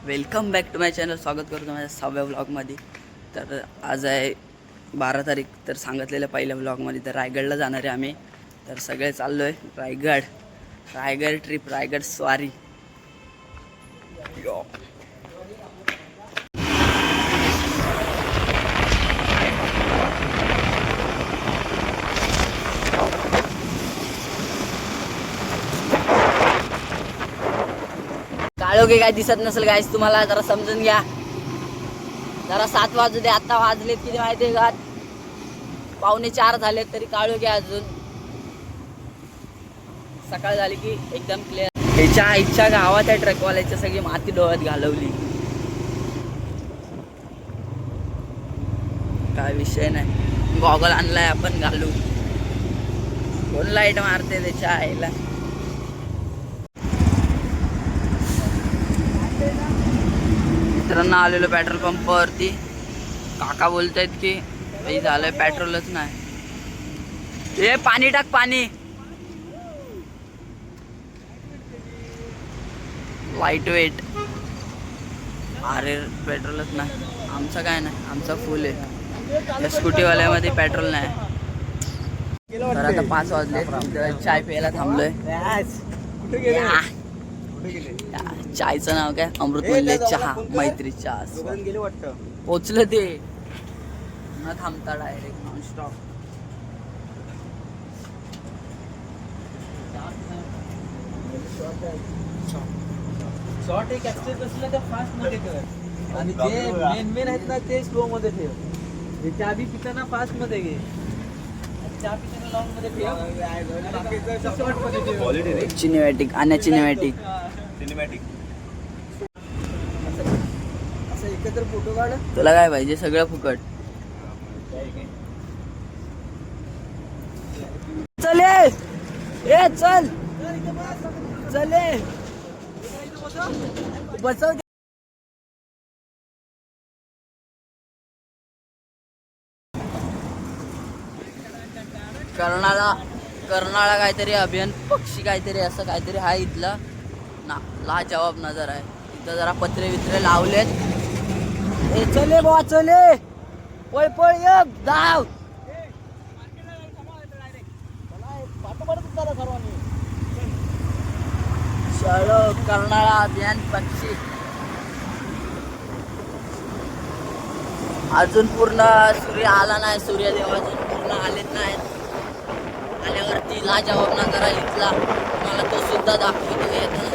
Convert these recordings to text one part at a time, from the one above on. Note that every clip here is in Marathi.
Welcome back to my channel. स्वागत करतो माझ्या 6व्या व्लॉगमध्ये. तर आज आहे 12 तारीख. तर सांगितलेल्या पहिल्या व्लॉगमध्ये तर रायगडला जाणार आहे आम्ही. तर सगळे चाललो आहे रायगड ट्रिप, रायगड स्वारी. काळोखी काय दिसत नसेल गाईस, तुम्हाला जरा समजून घ्या. जरा 7 वाजू दे. आता वाजलेत किती माहिती आहे का? 3:45 झालेत तरी काळोखी अजून. सकाळ झाली की एकदम क्लिअर. ह्याच्या इच्छा गावात आहे ट्रकवाल्याच्या सगळी माती डोळ्यात घालवली. काय विषय नाही. गॉगल आणलाय आपण घालू. कोण लाईट मारते त्याच्या आईला. मित्रांनो आलेलो पेट्रोल पंपावरती. काका बोलतायत की काही झालंय, पेट्रोलच नाही. ए पाणी टाक, पाणी. Light wait. अरे पेट्रोलच नाही. आमचं काय नाही, आमचा फुल आहे. या स्कूटीवाल्यामध्ये पेट्रोल नाही. तर आता 5 वाजले. चाय प्यायला थांबलोय. चायचं नाव काय? अमृतमल्य चहा, मैत्री चहा. पोचलं ते न थांबता डायरेक्ट नॉनस्टॉप. शॉर्ट एक ऍक्सेस असलं तर फास्ट मध्ये कर आणि जे मेन आहेत ना ते स्लो मध्ये ठेव. चहा बी पिताना फास्ट मध्ये घे, चहा पिताना लॉंग मध्ये ठेव, शॉर्ट मध्ये ठेव. सिनेमॅटिक आणि सिनेमॅटिक असं एकत्र फोटो काढ. तुला काय पाहिजे? सगळं फुकट. चले ए चल चले बसव. कर्नाळा काहीतरी अभियान पक्षी काहीतरी असं काहीतरी आहे इथला ना. लाजवाब नजर आहे. इथं जरा पत्रे वित्रे लावलेत. ए चले बुवा चले. पळ पळ एक धाव. चलो कर्नाळा अभियान पक्षी. अजून पूर्ण सूर्य आला नाही. सूर्यदेव अजून पूर्ण आलेत नाहीत. आल्यावरती लाजवाब नजारा इथला मला तो सुद्धा दाखवतो. येताना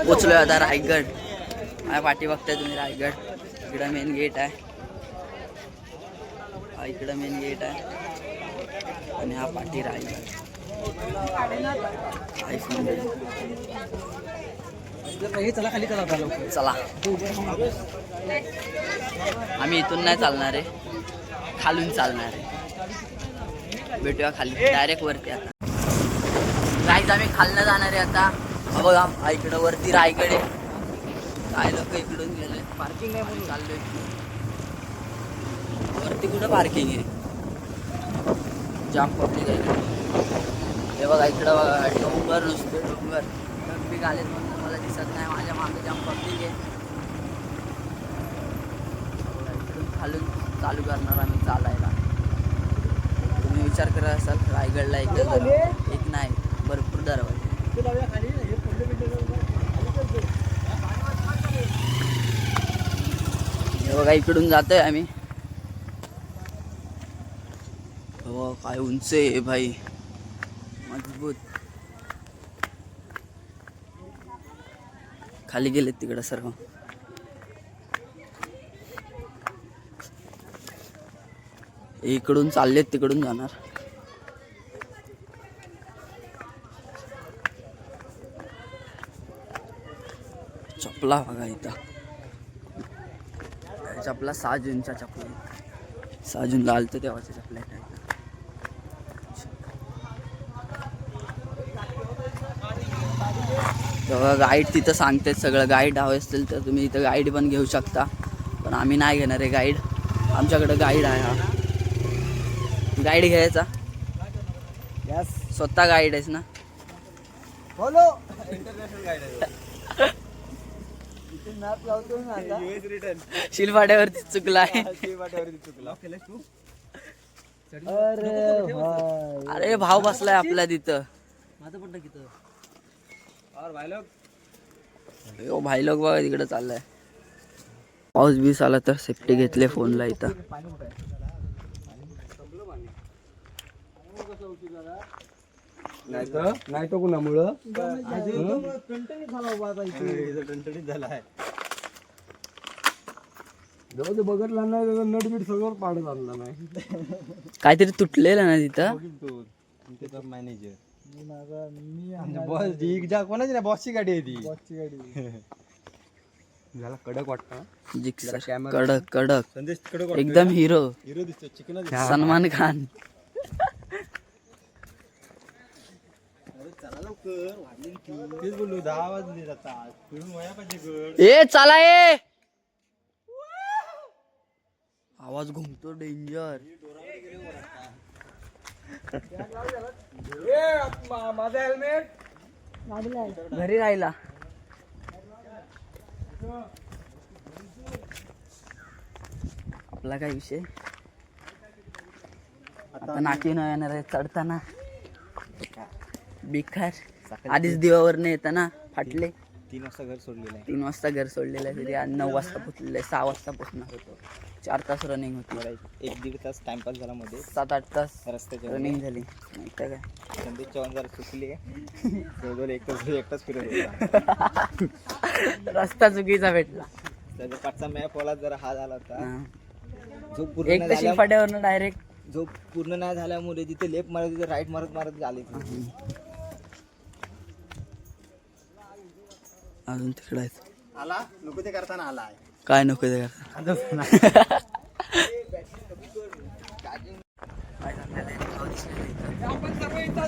पोचलोय आता रायगड. माझ्या पाठी बघताय तुम्ही रायगड. इकडं मेन गेट आहे. हा इकडं मेन गेट आहे आणि हा पाठी रायगड. चला खाली चला. चला आम्ही इथून नाही चालणार आहे, खालून चालणार आहे. भेटूया खाली डायरेक्ट वरती. आता गाईज आम्ही खालनं जाणार आहे आता. बघा इकडं वरती रायगड आहे. काय लोक इकडून गेले. पार्किंग नाही म्हणून चाललोय. वरती कुठं पार्किंग आहे? जाम पब्लिक आहे. हे बघा इकडं बघा डोंगर, नुसते डोंगर. पब्लिक आलेत म्हणून मला दिसत नाही. माझ्या मागे जाम पब्लिक आहे. इकडून खालून चालू करणार आम्ही चालायला. तुम्ही विचार करत असाल रायगडला एक नाही भरपूर दरवाजे. बघा इकडून जातोय आम्ही. हो काय उंच आहे भाई, मजबूत. खाली गेलेत तिकडं सर्व. इकडून चाललेत तिकडून जाणार. चपला बघा इथं. चपला 6 जूनच्या चपला. 6 जूनला आलतो तेव्हाच्या चपला. तेव्हा गाईड तिथं सांगतात सगळं. गाईड हवे असतील तर तुम्ही इथं गाईड पण घेऊ शकता, पण आम्ही नाही घेणार आहे गाईड. आमच्याकडं गाईड आहे. हा गाईड घ्यायचा. स्वतः गाईड आहेस ना? बोलो इंटरनॅशनल गाईड आहे. इथे मॅप लावतो ना आता. यूएस रिटर्न शिलवाड्यावरती चुकला आहे. शिलवाड्यावरती चुकला. तू अरे भाव बसलाय आपल्या तिथं. माझं पण किती और भाई लोग. यो भाई लोक बघा तिकडे चाललाय. पाऊस बीस आला तर सेफ्टी घेतले फोनला इथं. नाही तो कुणामुळं टणटणीत झाला उभा आता इथे. टणटणीत झाला आहे. जेव्हा ते बघितला नाही नटबीट सगळं पाडत आणला नाही. काहीतरी तुटलेलं ना तिथं. मॅनेजर बॉस कोणाची नाही, बॉसची गाडी आहे ती. बॉसची गाडी झाला कडक वाटतं. कडक कडक संदेश कडक एकदम हिरो. हिरो दिसतो. चिकन सलमान खान. चला लवकर तेच बोललो 10 वाजले जातात. फिरून वया पाहिजे गड. ए चला ए. आवाज घुमतो डेंजर. माझा हेल्मेट घरी राहिला. आपला काय विषय आता नाकी न येणार आहे चढताना. बिखार आधीच दिवावरनं येताना फाटले. 3 वाजता घर सोडलेलं आहे. 3 वाजता घर सोडलेलं आहे तरी आज 9 वाजता पोचलेलं आहे. 6 वाजता पोचणार होतो. 4 तास रनिंग होती. 1-1.5 तास टाइमपास झाला मध्ये. 7-8 तास रस्त्याच्या रनिंग झाली. नाही तर काय. संदेश चव्हाण जरा चुकली. जवळजवळ 1 तास फिरत होता. रस्ता चुकीचा भेटला. त्याचा पाठचा मॅप वाला जरा हा झाला होता. हा. जो पूर्ण एक तर शिलफाट्यावरनं डायरेक्ट जो पूर्ण नाही झाल्यामुळे जिथे लेफ्ट मारत तिथे राईट मारत झाले. अजून तिकडे आहेत. आला नको ते करताना आला काय नको ते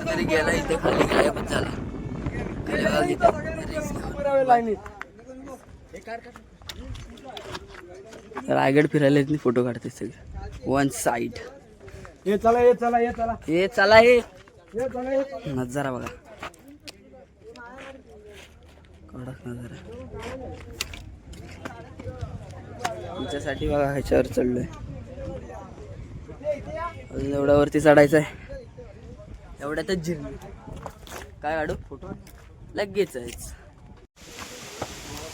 तरी गेला इथे खाली गायबच झाला. रायगड फिरायला येत नाही. फोटो काढते सगळे वन साइड. ये चला ये चला ये चला हे चला हे ये चला ये. नजारा बघा. कडक नजारा. तुमच्यासाठी बघा ह्याच्यावर चढलोय. अजून एवढ्यावरती चढायचं आहे. एवढ्यातच जिरली. काय काढू फोटो लगेच आहेच.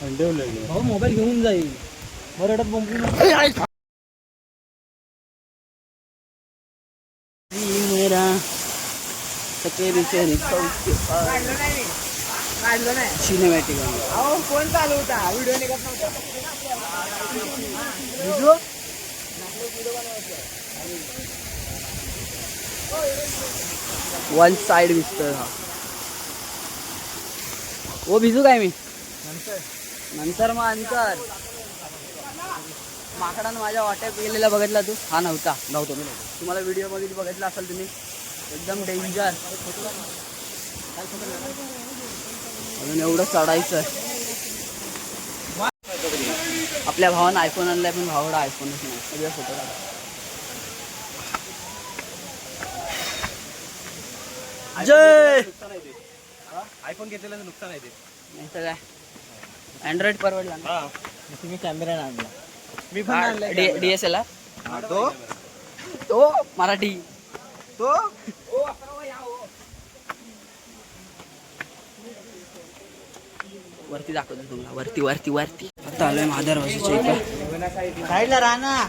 मोबाईल घेऊन जाईल मराठात बंबू. मेरा सिनेमॅटिक कोण चालू होता व्हिडिओ निघत नव्हता. वन साइड दिसतोय हा. ओ भिजू काय मी नंतर मग अंतर. माकडानं माझ्या वाट्यात गेलेला बघितला तू? हा नव्हता. तुम्हाला व्हिडिओ मध्ये बघितला असेल तुम्ही. एकदम डेंजर. अजून एवढं चढायचं आहे. आपल्या भावानं आयफोन आणलाय पण भावाला आयफोनच नाही. सगळे फोटो काढा. जय. आयफोन घेतलेलं नुकसान आहे ते. नाही तर काय अँड्रॉइड परवडला ना. तुम्ही कॅमेरा आणला. मी पण हा, आणलाय DSLR. तो मराठी तो वरती दाखवतो तुम्हाला. वरती वरती वरती आता आलोय महादेव वाशीच्या इथे. साईडला राहना.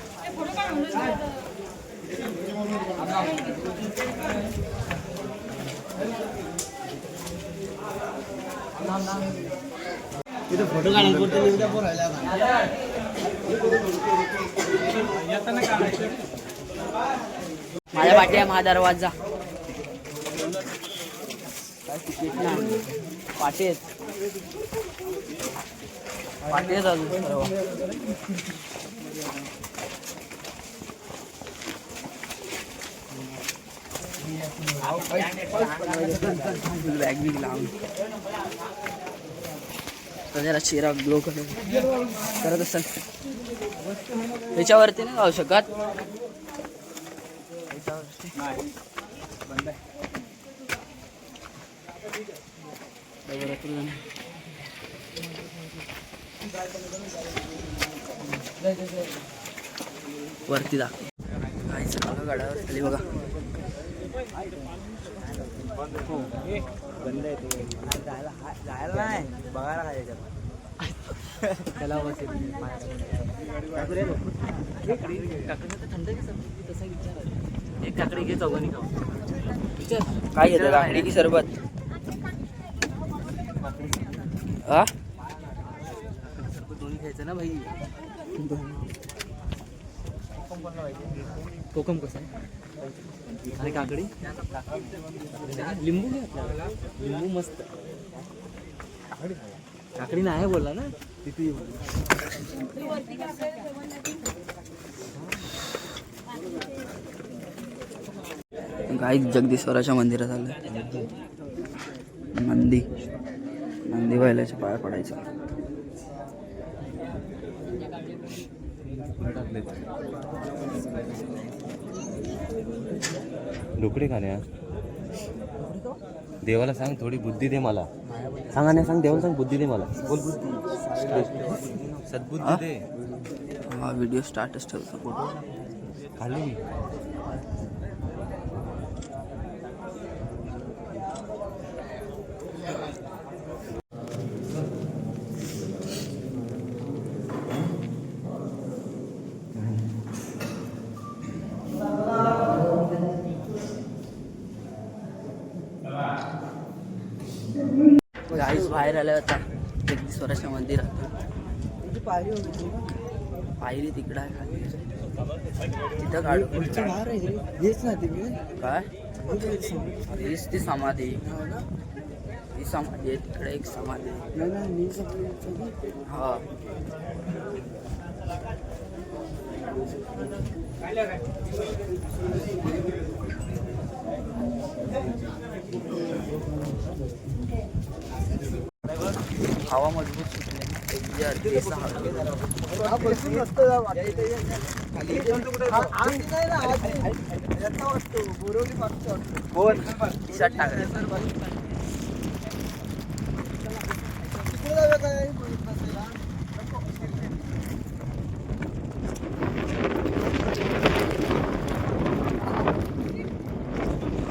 तिथे फोटो काढायला कुठे उद्या बोलायला माझ्या पाठी आहे महादरवाजा. काय तिकीट ना पाठी आहेत. पाठी आहेत अजून सर्व. बॅग बिग लावून तर जरा चेहरा ग्लो करत असेल. त्याच्यावरती नाही जाऊ शकत. वरती दाखव काहीच गाड्यावर खाली बघा. जायला नाही बघायला काय त्याला एक काकडी घे चौघांनी काय घेतं काकडी की सरबत? हा दोन्ही खायचं ना भाई. कोकम कसं आहे आणि काकडी लिंबू घे आपल्याला. लिंबू मस्त. काकडी नाही बोलला ना तिथे. काही जगदीश्वराच्या मंदिरात आलं. नंदी बैलाच्या पाया पडायचं. ढोकळे खाण्या देवाला सांग थोडी बुद्धी दे मला. सांगा नाही सांग देवाला सांग बुद्धी दे मला. बोल बुद्धी सद्बुद्धी दे. हा व्हिडिओ स्टार्टच ठेवतो. खाल्ली मी. गाईस बाहेर आल्या होता जगदीश्वराच्या मंदिरात. पायरी तिकडं आहे खाली. तिथं काढू काय हीच ती समाधी. ही समाधी आहे तिकडे एक समाधी. हा हवा मजबूत सुटली.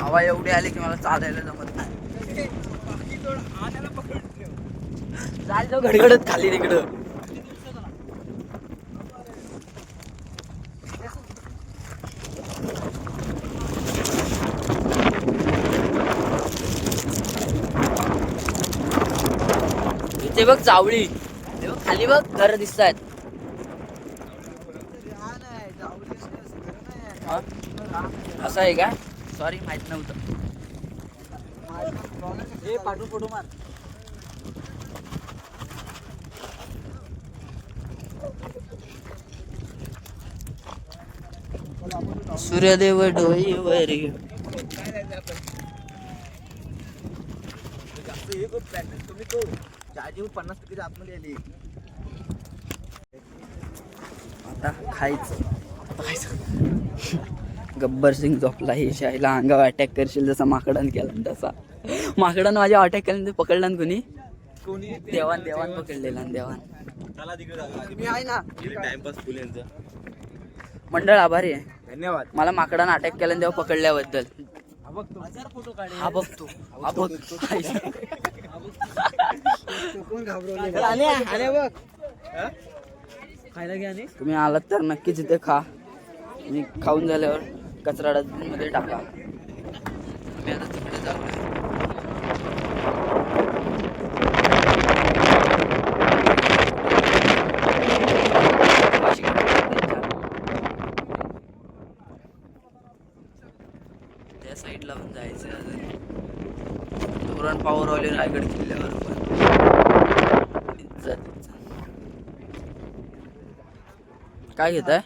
हवा एवढी आली की मला चालायला जमत नाही. जायचं घडघडत खाली तिकडं. इथे बघ चावळी. ते बघ खाली बघ घर दिसत आहेत. असं आहे का? सॉरी माहित नव्हतं. फोटो मार. सूर्यदेव डोईवरी. तुम्ही तो चार्जिंग 50% आतमध्ये आली. आता खायचं. गब्बर सिंग झोपला. ही शाहीला अंगावर अटॅक करशील जसा माकडान केला तसा. माकडानं माझ्या अटॅक केल्यानंतर पकडला कोणी? देवान पकडलेला. देवान टाइमपास फुल यांचा. मंडळ आभारी आहे. धन्यवाद. मला माकडानं अटॅक केला तेव्हा पकडल्याबद्दल. फोटो काढ. हा बघतो. खायला घ्या. आणि तुम्ही आलात तर नक्कीच इथे खा. मी खाऊन झाल्यावर कचरा डस्टबिनमध्ये टाका. मी आता तिकडे जाऊ. त्या साईडला पण जायचं अजून. तोरण पावरवाले रायगड किल्ल्यावर पण काय घेत आहे?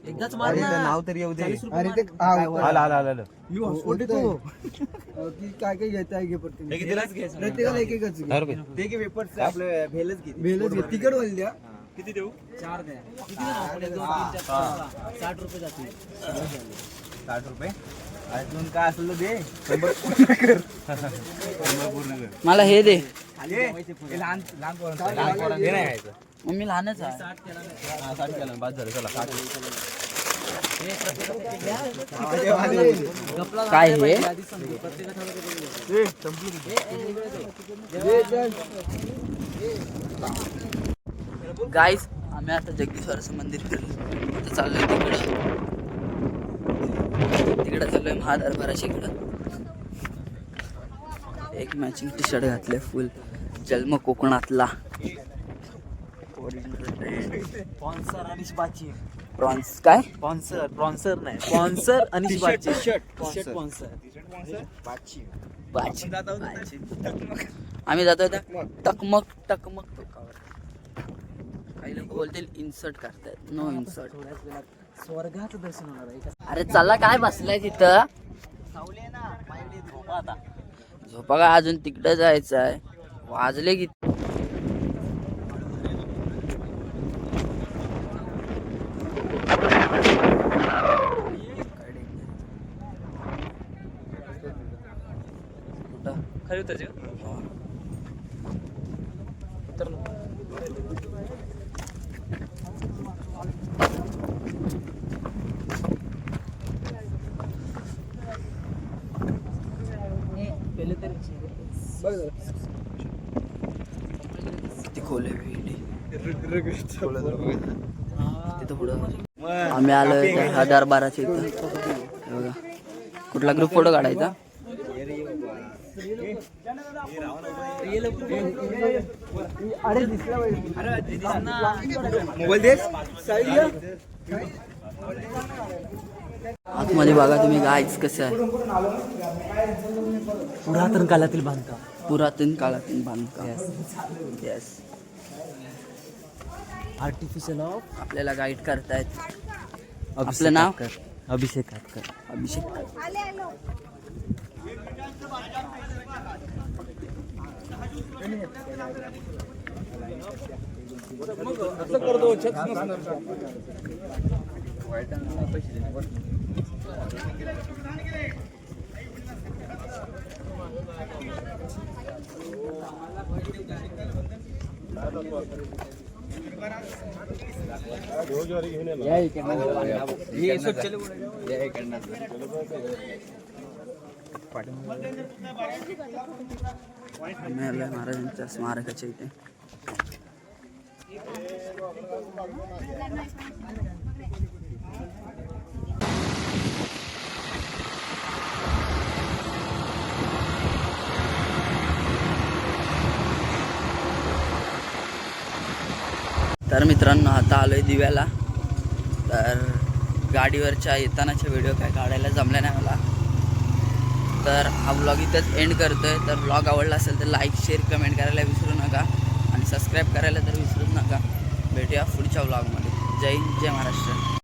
एकदाच मार ना. नाव तरी येऊ दे. 40 रुपये. आलं. मी हॉस्पिटल काय काय घेता घे पडते कितीलाच घे? प्रत्येकाला एक एकच घे. 10 रुपये. ते घे वेपर्स आपलं भेलच घे भेलच घे तिकट वाली द्या किती देऊ 4 द्या किती देऊ आपण 2 3 4 60 रुपये जातील 60 रुपये अजून काय असेल तर दे 100 पूर्ण कर मला हे दे लहान लहान पोरांचं हे नाही खायचं मग मी लहानच आहे 60 केलं बाद झालं चला 60. काय हे गाईस आम्ही आता जगदीश्वराचं मंदिर फिरलो आता चाललोय तिकडं चाललोय महादरबाराच्या इकडं. एक मॅचिंग टी शर्ट घातलंय फुल जन्म कोकणातला स्पॉन्सर आणि बाची प्रॉन्स काय स्पॉन्सर नाही स्पॉन्सर आणि बाची शर्ट स्पॉन्सर बाची. आम्ही जातो टकमक टकमक टोकावर. काही लोक बोलतील इन्सर्ट करतायत नो इन्सर्ट. स्वर्गाचं दर्शन होणार आहे अरे चला काय बसलाय तिथं सावले ना पायडे झोपा आता झोपा काय अजून तिकडं जायचं आहे वाजले की खाली उतरचे पहिले तरी ती खोल आहे तिथं पुढं आम्ही आलोय त्या दरबाराच्या इथं. हे बघा कुठला ग्रुप फोटो काढायचा आतमध्ये बघा तुम्ही गाईच कसं आहे पुरातन काळातील बांधकाम पुरातन काळातील बांधकाम. येस आर्टिफिशियल ऑफ आपल्याला गाईड करतायत. आपलं नाव अभिषेक काटकर अभिषेक. महाराजांच्या स्मारकाच्या इथे तर मित्रांनो आता आलोय दिव्याला. तर गाडीवरच्या येतानाच्या व्हिडिओ काय काढायला जमल्या नाही मला, तर हा ब्लॉग इथंच एंड करतोय. तर ब्लॉग आवडला असेल तर लाईक शेअर कमेंट करायला विसरू नका आणि सबस्क्राईब करायला तर विसरूच नका. भेटूया पुढच्या ब्लॉगमध्ये. जय हिंद जय महाराष्ट्र.